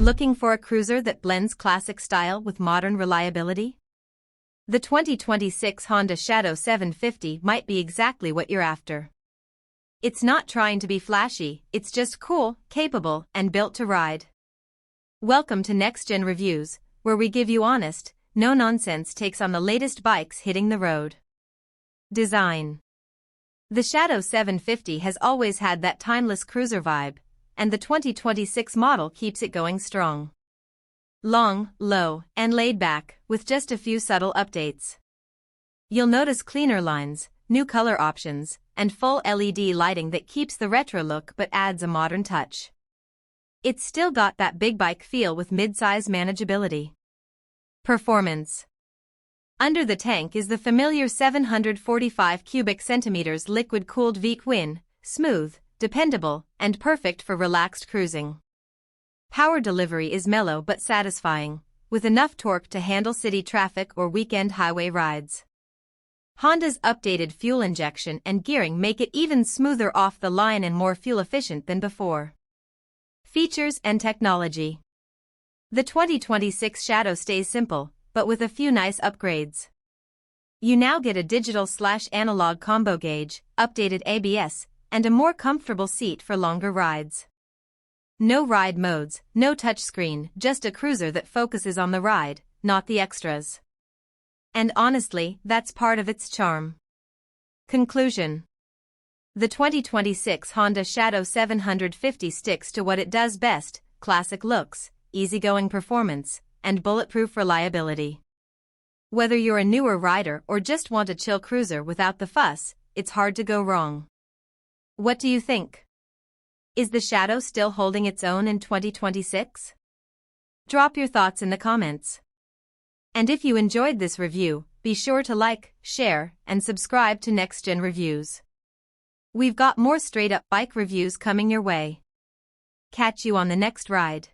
Looking for a cruiser that blends classic style with modern reliability? The 2026 Honda Shadow 750 might be exactly what you're after. It's not trying to be flashy, it's just cool, capable, and built to ride. Welcome to Next Gen Reviews, where we give you honest, no-nonsense takes on the latest bikes hitting the road. Design. The Shadow 750 has always had that timeless cruiser vibe, and the 2026 model keeps it going strong. Long, low, and laid back, with just a few subtle updates. You'll notice cleaner lines, new color options, and full LED lighting that keeps the retro look but adds a modern touch. It's still got that big bike feel with mid-size manageability. Performance. Under the tank is the familiar 745 cubic centimeters liquid-cooled V-twin, smooth, dependable, and perfect for relaxed cruising. Power delivery is mellow but satisfying, with enough torque to handle city traffic or weekend highway rides. Honda's updated fuel injection and gearing make it even smoother off the line and more fuel-efficient than before. Features and technology. The 2026 Shadow stays simple, but with a few nice upgrades. You now get a digital/analog combo gauge, updated ABS, and a more comfortable seat for longer rides. No ride modes, no touchscreen, just a cruiser that focuses on the ride, not the extras. And honestly, that's part of its charm. Conclusion. The 2026 Honda Shadow 750 sticks to what it does best: classic looks, easygoing performance, and bulletproof reliability. Whether you're a newer rider or just want a chill cruiser without the fuss, it's hard to go wrong. What do you think? Is the Shadow still holding its own in 2026? Drop your thoughts in the comments. And if you enjoyed this review, be sure to like, share, and subscribe to Next Gen Reviews. We've got more straight-up bike reviews coming your way. Catch you on the next ride.